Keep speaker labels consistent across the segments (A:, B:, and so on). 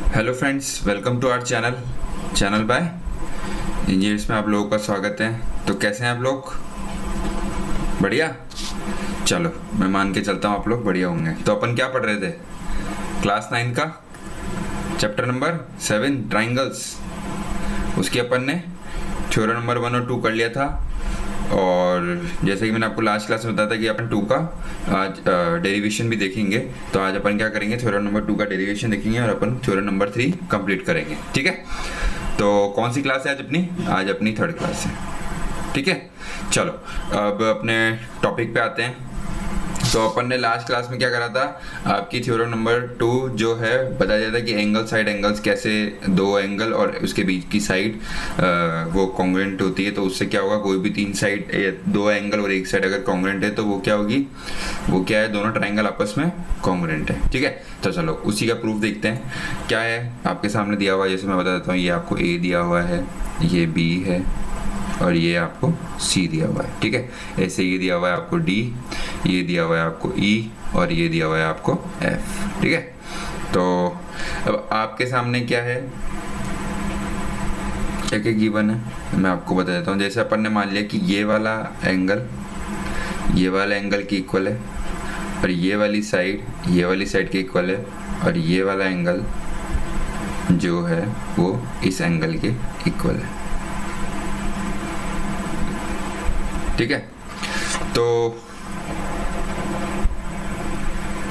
A: Hello friends, welcome to our channel by engineers में आप लोगों का स्वागत है। तो कैसे हैं आप लोग? बढ़िया। चलो, मैं मान के चलता हूँ आप लोग बढ़िया होंगे। तो अपन क्या पढ़ रहे थे? क्लास 9 का चैप्टर नंबर 7 ट्राइंगल्स। उसकी अपन ने थ्योरम नंबर 1 और 2 कर लिया था। और जैसे कि मैंने आपको लास्ट क्लास में बताया था कि अपन 2 का आज डेरिवेशन भी देखेंगे। तो आज अपन क्या करेंगे, थ्योरम नंबर 2 का डेरिवेशन देखेंगे और अपन थ्योरम नंबर 3 कंप्लीट करेंगे। ठीक है। तो कौन सी क्लास है आज अपनी? आज अपनी 3rd क्लास है। ठीक है। चलो, अब अपने टॉपिक पे आते हैं। तो अपन ने लास्ट क्लास में क्या करा था, आपकी थ्योरम नंबर 2 जो है बताया जाता है कि एंगल साइड एंगल्स कैसे, दो एंगल और उसके बीच की साइड वो कॉन्ग्रुएंट होती है। तो उससे क्या होगा, कोई भी 3 साइड, 2 एंगल और एक साइड अगर कॉन्ग्रुएंट है तो वो क्या होगी, वो क्या है, दोनों ट्राइंगल आपस में कॉन्ग्रुएंट है। ठीक है। तो चलो उसी का प्रूफ देखते हैं। क्या है आपके सामने दिया हुआ है, जैसे मैं बता देता हूँ। ये आपको ए दिया हुआ है, ये बी है और ये आपको सी दिया हुआ है। ठीक है। ऐसे ये दिया हुआ है आपको डी, ये दिया हुआ है आपको ई और ये दिया हुआ है आपको एफ। ठीक है। तो अब आपके सामने क्या है, क्या क्या गिवन है मैं आपको बता देता हूँ। जैसे अपन ने मान लिया कि ये वाला एंगल के इक्वल है और ये वाली साइड के इक्वल है और ये वाला एंगल जो है वो इस एंगल के इक्वल है। ठीक है। तो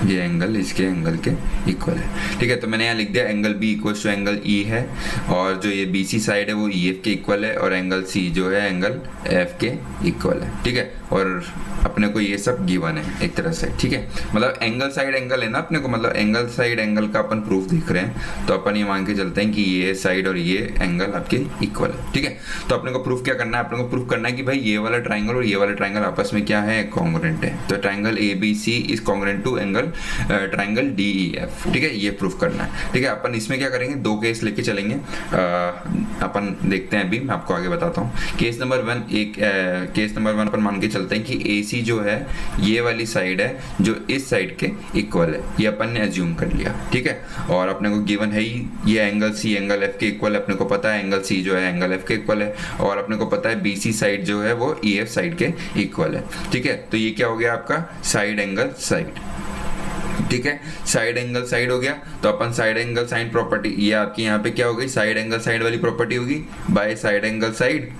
A: ये एंगल इसके एंगल के इक्वल है। ठीक है। तो मैंने यहाँ लिख दिया angle B equals to angle E है और जो ये बी सी साइड है वो ई एफ के इक्वल है और एंगल सी जो है एंगल एफ के इक्वल है। ठीक है। और अपने को ये सब गिवन है एक तरह से। ठीक है। मतलब एंगल साइड एंगल है ना अपने को, मतलब एंगल साइड एंगल का अपन प्रूफ देख रहे हैं। तो अपन ये मान के चलते हैं कि ये साइड और ये एंगल आपके इक्वल है। ठीक है। तो अपने को प्रूफ क्या करना है, अपने को प्रूफ करना है कि भाई ये वाला ट्राइंगल और ये वाला ट्राइंगल आपस में क्या है, कॉन्ग्रुएंट है। तो triangle A B C is congruent to angle triangle D E F. ठीक है। ये प्रूफ करना है। ठीक है। अपन इसमें क्या करेंगे, 2 केस लेके चलेंगे। अपन देखते हैं, अभी मैं आपको आगे बताता हूँ। केस नंबर 1 अपन मान के चलते हैं कि ए सी जो है ये वाली साइड है जो इस साइड के इक्वल है। ये अपन ने एज्यूम कर लिया। ठीक है। और अपने को गिवन है ही ये एंगल सी एंगल एफ के इक्वल है। अपने को पता है एंगल सी जो है एंगल एफ के इक्वल है और अपने को पता है बी सी साइड जो है वो ई एफ साइड के इक्वल है। ठीक है। तो ये क्या हो गया आपका साइड एंगल साइड। ठीक है। साइड एंगल साइड हो गया। तो अपन साइड एंगल साइड प्रॉपर्टी, ये आपकी यहाँ पे क्या हो गई, साइड एंगल साइड वाली प्रॉपर्टी होगी। By side angle side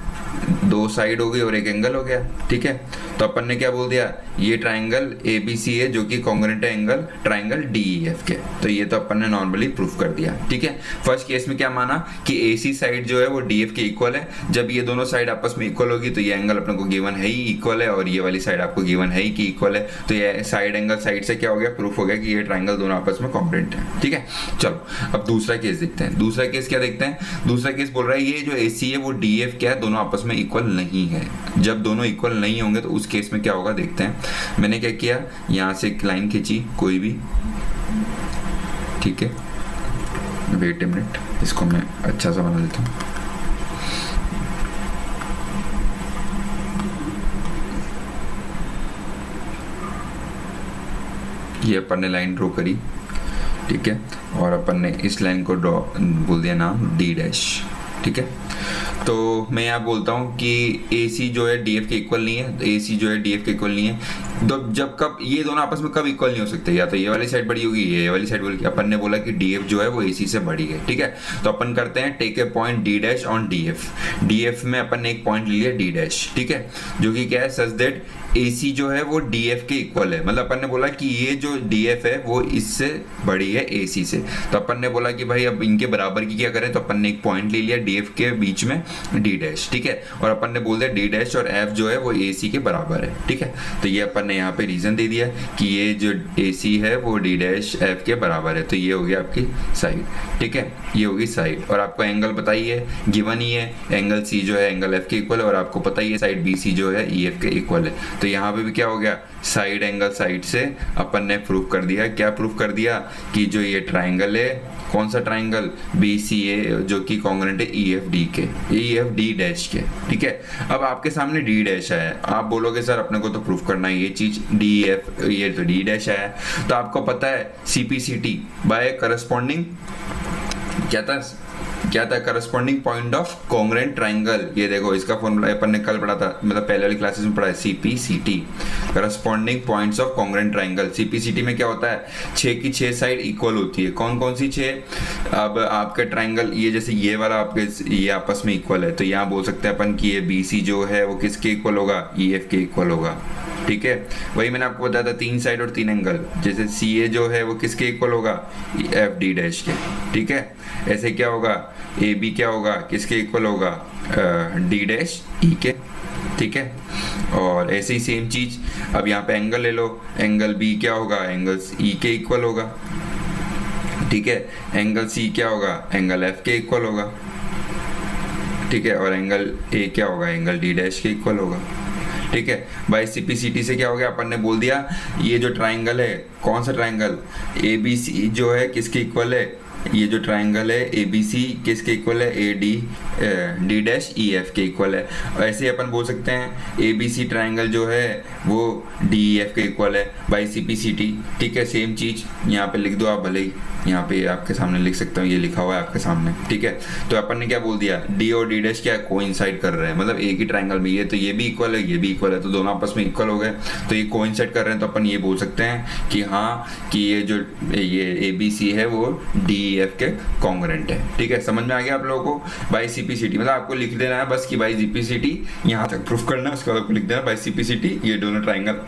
A: 2 side हो गई और 1 एंगल हो गया। ठीक है। तो अपन ने क्या बोल दिया, ये ट्राइंगल ए बी सी है जो कि कॉन्ग्रुएंट है angle triangle D E F के। तो ये तो अपन ने नॉर्मली प्रूफ कर दिया। ठीक है। फर्स्ट केस में क्या माना कि ए सी साइड जो है वो डी एफ के इक्वल है। जब ये दोनों साइड आपस में इक्वल होगी तो ये एंगल अपने को गिवन है ही इक्वल है और ये वाली साइड आपको गिवन है ही कि इक्वल है। तो ये साइड एंगल साइड से क्या हो गया, प्रूफ हो गया कि ये ट्राइंगल दोनों आपस में कॉन्ग्रुएंट है। ठीक है। चलो अब दूसरा केस देखते हैं। दूसरा केस क्या देखते हैं, दूसरा केस बोल रहा है ये जो ए सी है वो डी एफ क्या है, दोनों आपस में इक्वल नहीं है। जब दोनों इक्वल नहीं होंगे तो उस केस में क्या होगा देखते हैं। मैंने क्या किया, यहां से एक लाइन खींची कोई भी। ठीक है। वेट ए मिनट, इसको मैं अच्छा सा बना देता हूं। ये अपन ने लाइन ड्रॉ करी। ठीक है। और अपन ने इस लाइन को ड्रॉ बोल दिया नाम डी डैश। ठीक है। तो मैं यहाँ बोलता हूँ कि ए सी जो है डी एफ के इक्वल नहीं है, ए सी जो है डी एफ के इक्वल नहीं है। तो जब कब ये दोनों आपस में कब इक्वल नहीं हो सकते, या तो ये वाली साइड बड़ी होगी ये वाली साइड बड़ी। अपन ने बोला कि डी एफ जो है वो ए सी से बड़ी है। ठीक है। तो अपन करते हैं take a point D dash on D F. D F में अपन ने एक पॉइंट ले लिया डी डैश। ठीक है। जो कि क्या है, सच दैट ए सी जो है वो डी एफ के इक्वल है। मतलब अपन ने बोला कि ये जो डी एफ है वो इससे बड़ी है ए सी से। तो अपन ने बोला कि भाई अब इनके बराबर की क्या करें, तो अपन ने एक पॉइंट ले लिया डी एफ के बीच में डी डैश। ठीक है। और अपन ने बोल दिया डी डैश और एफ जो है वो ए सी के बराबर है। ठीक है। तो ये अपन ने यहाँ पे रीजन दे दिया कि ये जो ए सी है वो डी डैश एफ के बराबर है। तो ये हो गया आपकी साइड। ठीक है। ये होगी साइड। और आपको एंगल बताइए, गिवन ही है एंगल सी जो है एंगल एफ के इक्वल है और आपको पता ही है साइड बी सी जो है ई एफ के इक्वल है। तो यहाँ पे भी क्या हो गया, साइड एंगल साइड से अपन ने प्रूफ कर दिया। क्या प्रूफ कर दिया कि जो ये ट्राइंगल है, कौन सा ट्राइंगल, बी सी ए, जो कि कॉन्ग्रुएंट है ई एफ डी के, ई एफ डी डैश के। ठीक है। अब आपके सामने डी डैश है, आप बोलोगे सर अपने को तो प्रूफ करना है ये चीज डी एफ, ये तो डी डैश है। तो आपको पता है C P C T by corresponding क्या था corresponding point of congruent triangle. ये देखो इसका फॉर्मूला अपन ने कल पढ़ा था, मतलब पहले वाली क्लासेस में पढ़ा है, CPCT, corresponding points of congruent triangle. CPCT में क्या होता है, 6 की 6 साइड इक्वल होती है। कौन कौन सी 6? अब आपका ट्राइंगल ये जैसे ये वाला आपके ये आपस में इक्वल है, तो यहाँ बोल सकते हैं अपन कि ये BC जो है वो किसके इक्वल होगा, EF के इक्वल होगा। ठीक है, वही मैंने आपको बताया था 3 साइड और 3 एंगल, जैसे CA जो है वो किसके इक्वल होगा, FD डैश के। ठीक है, ऐसे क्या होगा, AB क्या होगा, किसके इक्वल होगा, D डैश E के। ठीक है, और ऐसे ही सेम चीज अब यहाँ पे एंगल ले लो, एंगल B क्या होगा, एंगल E के इक्वल होगा। ठीक है, एंगल C क्या होगा, एंगल F के इक्वल होगा। ठीक है, और एंगल A क्या होगा, एंगल D डैश के इक्वल होगा। ठीक है, बाय CPCT से क्या हो गया, अपन ने बोल दिया ये जो ट्राइंगल है, कौन सा ट्राइंगल, ABC जो है किसके इक्वल है, ये जो ट्राइंगल है ABC किसके इक्वल है, D डैश EF के इक्वल है। और ऐसे ही अपन बोल सकते हैं ABC ट्राइंगल जो है वो DEF के इक्वल है बाय CPCT। ठीक है, सेम चीज यहाँ पे लिख दो आप, भले ही यहाँ पे आपके सामने लिख सकता हूँ, ये लिखा हुआ है आपके सामने। ठीक है, तो अपन ने क्या बोल दिया, D और D डैश क्या कोइंसाइड कर रहे हैं, मतलब एक ही ट्राइंगल में ये, तो ये भी इक्वल है, ये भी इक्वल है, तो दोनों आपस में इक्वल हो गए, तो ये कोइंसाइड कर रहे हैं। तो अपन ये बोल सकते हैं कि हाँ, कि ये जो ये ABC है वो DEF के कॉन्ग्रुएंट है। ठीक है, समझ में आ गया आप लोगों को, बाय CPCT मतलब आपको लिख देना है बस कि बाय CPCT यहाँ तक प्रूफ करना है, उसके बाद आपको लिख देना बाय CPCT ये दोनों ट्राइंगल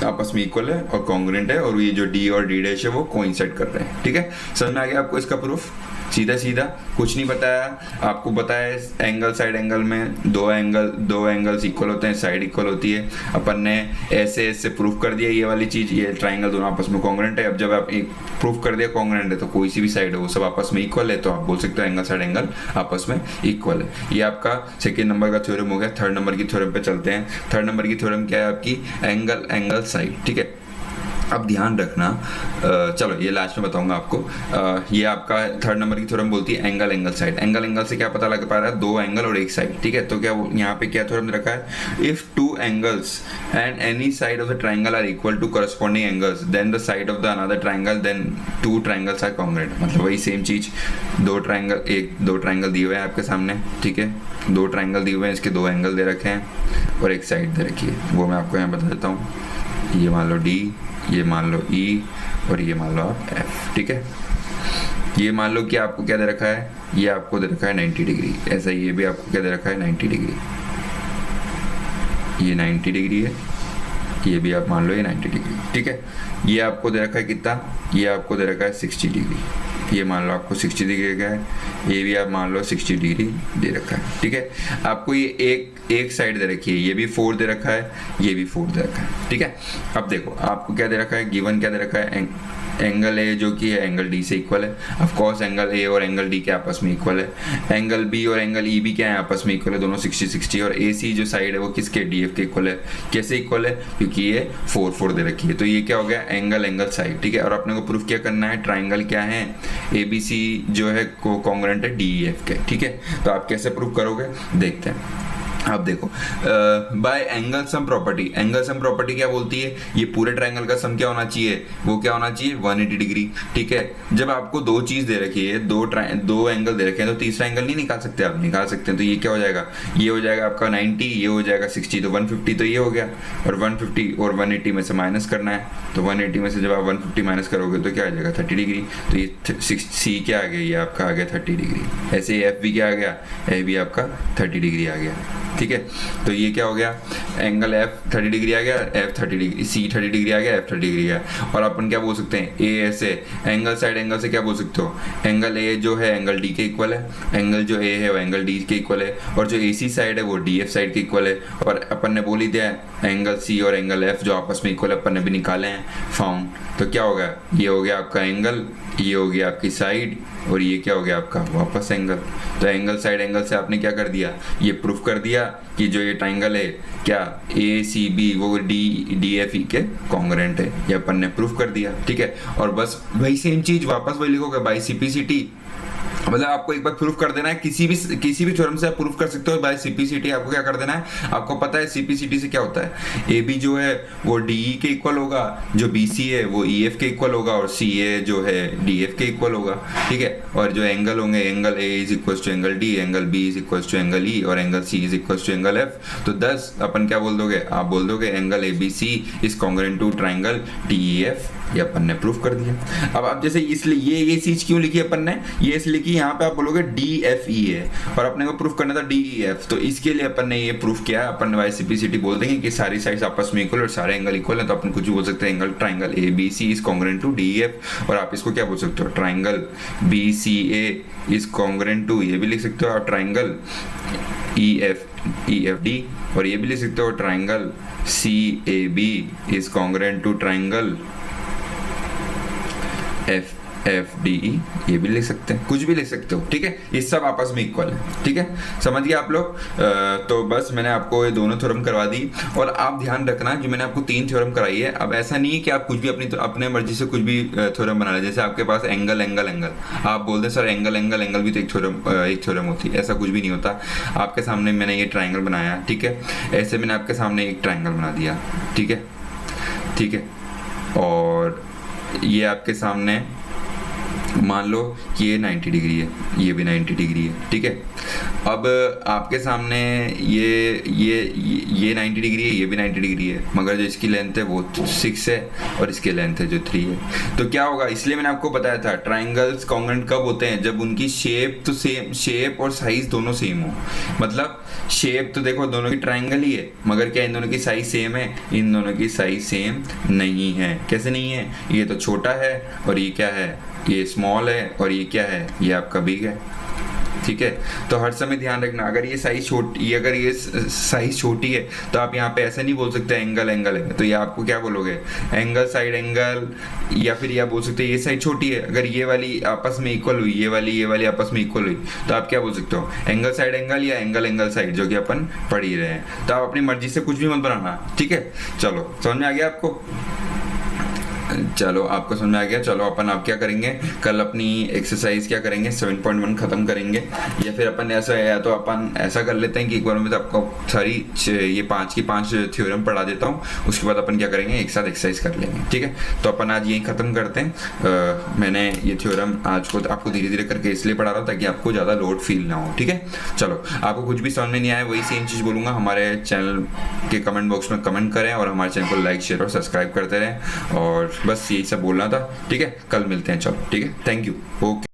A: आपस में इक्वल है और कॉन्ग्रुएंट है, और ये जो D और D डैश है वो कोइंसाइड कर रहे हैं। ठीक है, समझ में आ गया आपको इसका प्रूफ, सीधा सीधा कुछ नहीं बताया आपको, बताया एंगल साइड एंगल में दो एंगल्स इक्वल होते हैं, साइड इक्वल होती है। अपन ने ऐसे प्रूफ कर दिया ये वाली चीज, ये ट्राइंगल दोनों आपस में कॉन्ग्रुएंट है। अब जब आप एक प्रूफ कर दिया कॉन्ग्रुएंट है तो कोई सी भी साइड है वो सब आपस में इक्वल है, तो आप बोल सकते हो एंगल साइड एंगल आपस में इक्वल है। ये आपका सेकेंड नंबर का थ्योरम हो गया। थर्ड नंबर की थ्योरम पे चलते हैं। थर्ड नंबर की थ्योरम क्या है आपकी, एंगल साइड। ठीक है, अब ध्यान रखना, चलो ये लास्ट में बताऊंगा आपको। ये आपका थर्ड नंबर की थ्योरम बोलती है एंगल साइड। एंगल से क्या पता लग पा रहा है, दो एंगल और एक साइड। ठीक है, तो क्या यहाँ पे क्या थ्योरम रखा है, if two angles and any side of the triangle are equal to corresponding angles then the side of the another triangle then two triangles are congruent. मतलब वही सेम चीज, दो ट्राइंगल दिए हुए हैं आपके सामने। ठीक है, दो ट्राइंगल दिए हुए हैं, इसके दो एंगल दे रखे हैं और एक साइड दे रखी है, वो मैं आपको यहाँ बता देता हूँ। ये मान लो D, ये मान लो E और ये मान लो आप F। ठीक है, ये मान लो कि आपको क्या दे रखा है, ये आपको दे रखा है 90 डिग्री, ऐसा ये भी आपको क्या दे रखा है 90 डिग्री, ये 90 डिग्री है, ये भी आप मान लो ये 90 डिग्री। ठीक है, ये आपको दे रखा है कितना, ये आपको दे रखा है 60 डिग्री, ये मान लो आपको 60 डिग्री का है, ये भी आप मान लो 60 डिग्री दे रखा है। ठीक है, आपको ये एक साइड दे रखी है, ये भी 4 दे रखा है, ये भी 4 दे रखा है। ठीक है, अब देखो आपको क्या दे रखा है, गिवन क्या दे रखा है, एंगल ए जो कि है एंगल D से इक्वल है। ऑफ कोर्स एंगल ए और एंगल D के आपस में इक्वल है। एंगल B और एंगल E भी क्या है, आपस में इक्वल है, दोनों 60-60। और AC जो साइड है वो किसके, DF के इक्वल है। कैसे इक्वल है, क्योंकि ये 4 दे रखी है, तो ये क्या हो गया, एंगल साइड। ठीक है, और अपने को प्रूफ क्या करना है, ट्राइंगल क्या है, ABC जो है को कॉन्ग्रुएंट है DEF के। ठीक है, तो आप कैसे प्रूफ करोगे देखते हैं। अब देखो, बाय एंगल सम प्रॉपर्टी क्या बोलती है, ये पूरे ट्राइंगल का सम क्या होना चाहिए, वो क्या होना चाहिए 180 डिग्री। ठीक है, जब आपको दो चीज दे रखी है, दो एंगल दे रखे हैं, तो तीसरा एंगल नहीं निकाल सकते, आप निकाल सकते हैं। तो ये क्या हो जाएगा, ये हो जाएगा आपका 90, ये हो जाएगा 60, तो 150 तो ये हो गया, और 150 और 180 में से माइनस करना है, तो 180 में से जब आप 150 माइनस करोगे तो क्या आ जाएगा 30 डिग्री। तो ये C क्या आ गया, ये आपका आ गया 30 डिग्री। ऐसे F भी क्या आ गया, F भी आपका 30 डिग्री आ गया। ठीक है, तो ये क्या हो गया, एंगल F 30 डिग्री आ गया, F 30 डिग्री, C 30 डिग्री आ गया, F 30 डिग्री आ गया। और अपन क्या बोल सकते हैं, A ऐसे एंगल साइड एंगल से क्या बोल सकते हो, एंगल A जो है एंगल D के इक्वल है, एंगल जो A है वो एंगल D के इक्वल है, और जो AC साइड है वो DF साइड के इक्वल है। और अपन ने बोल ही दिया एंगल C और एंगल F जो आपस में इक्वल है, अपन ने भी निकाले हैं फाउंड। तो क्या होगा, ये हो गया आपका एंगल, ये हो गया आपकी साइड, और ये क्या हो गया आपका वापस एंगल। तो एंगल साइड एंगल से आपने क्या कर दिया, ये प्रूफ कर दिया कि जो ये ट्राइंगल है क्या ACB वो DFE के कॉन्ग्रुएंट है, ये अपन ने प्रूफ कर दिया। ठीक है, और बस वही सेम चीज वापस वही लिखोगे बाय CPCT मतलब आपको एक बार प्रूफ कर देना है, किसी भी थ्योरम से आप प्रूफ कर सकते हो बाय सीपीसीटी। आपको क्या कर देना है, आपको पता है सीपीसीटी से क्या होता है, ए बी जो है वो डीई के इक्वल होगा, जो बीसी है वो ईएफ के इक्वल होगा, और सी ए जो है डीएफ के इक्वल होगा, ठीक है। और जो एंगल होंगे, angle A is equal to angle D, angle B is equal to angle E, और angle C is equal to angle F. तो 10 अपन क्या बोल दोगे, आप बोल दोगे angle A B C is congruent to triangle D E F. ये अपन ने प्रूफ कर दिया। अब आप जैसे इसलिए ये चीज क्यों लिखी अपन ने, ये इसलिए कि यहाँ पे आप बोलोगे डी एफ ई है और अपने को प्रूफ करना था डी ई एफ, तो इसके लिए अपन ने ये प्रूफ किया। अपन वाई सीपीसीटी बोल देंगे कि सारी साइड्स आपस में इक्वल और सारे एंगल इक्वल है, तो अपन कुछ भी बोल सकते हैं, angle triangle A B C is congruent to D F. और आप इसको क्या बोल सकते हो, triangle B C A is congruent to, ये भी लिख सकते हो आप, ट्राइंगल ई एफ डी, और ये भी लिख सकते हो triangle C A B is congruent to triangle F D E, ये भी लिख सकते हैं, कुछ भी लिख सकते हो, ठीक है। ये सब आपस में इक्वल है, ठीक है, समझ गए आप लोग। तो बस मैंने आपको ये दोनों थ्योरम करवा दी। और आप ध्यान रखना कि मैंने आपको 3 थ्योरम कराई है। अब ऐसा नहीं है कि आप कुछ भी अपने मर्जी से कुछ भी थ्योरम बना लें। जैसे आपके पास एंगल एंगल एंगल, आप बोलते हैं सर एंगल एंगल एंगल भी तो एक थ्योरम होती है, ऐसा कुछ भी नहीं होता। आपके सामने मैंने ये ट्राइंगल बनाया, ठीक है, ऐसे मैंने आपके सामने एक ट्राइंगल बना दिया, ठीक है, ठीक है, और ये आपके सामने मान लो कि ये 90 डिग्री है, ये भी 90 डिग्री है, ठीक है। अब आपके सामने ये 90 डिग्री है, ये भी 90 डिग्री है, मगर जो इसकी लेंथ है वो 6 है और इसकी लेंथ है जो 3 है। तो क्या होगा, इसलिए मैंने आपको बताया था ट्राइंगल्स कॉन्ग्रुएंट कब होते हैं, जब उनकी शेप तो सेम, शेप और साइज दोनों सेम हो। मतलब शेप तो देखो दोनों की ट्राइंगल ही है, मगर क्या इन दोनों की साइज सेम है, इन दोनों की साइज सेम नहीं है। कैसे नहीं है, ये तो छोटा है और ये क्या है, ये स्मॉल है, और ये क्या है, ये आपका बिग है, ठीक है। तो हर समय ध्यान रखना, अगर ये साइज छोटी, अगर ये साइज छोटी है तो आप यहाँ पे ऐसे नहीं बोल सकते एंगल एंगल है, तो ये आपको क्या बोलोगे, एंगल साइड एंगल, या फिर ये बोल सकते हैं ये साइड छोटी है, अगर ये वाली आपस में इक्वल हुई, ये वाली आपस में इक्वल हुई, तो आप क्या बोल सकते हो, एंगल साइड एंगल या एंगल एंगल साइड, जो कि अपन पढ़ ही रहे हैं। तो आप अपनी मर्जी से कुछ भी मत बनाना, ठीक है। चलो समझ में आ गया आपको, चलो आपको समझ में आ गया। चलो अपन आप क्या करेंगे, कल अपनी एक्सरसाइज क्या करेंगे, 7.1 खत्म करेंगे, या फिर अपन ऐसा, या तो अपन ऐसा कर लेते हैं कि एक बार में तो आपको सारी ये 5 की 5 थ्योरम पढ़ा देता हूँ, उसके बाद अपन क्या करेंगे, एक साथ एक्सरसाइज कर लेंगे, ठीक है। तो अपन आज यही खत्म करते हैं। मैंने ये थ्योरम आज को आपको धीरे धीरे करके इसलिए पढ़ा रहा हूँ ताकि आपको ज़्यादा लोड फील ना हो, ठीक है। चलो आपको कुछ भी समझ में नहीं आया, वही सेम चीज़ बोलूँगा, हमारे चैनल के कमेंट बॉक्स में कमेंट करें और हमारे चैनल को लाइक शेयर और सब्सक्राइब करते रहें। और बस यही सब बोलना था, ठीक है। कल मिलते हैं, चलो ठीक है, थैंक यू, ओके।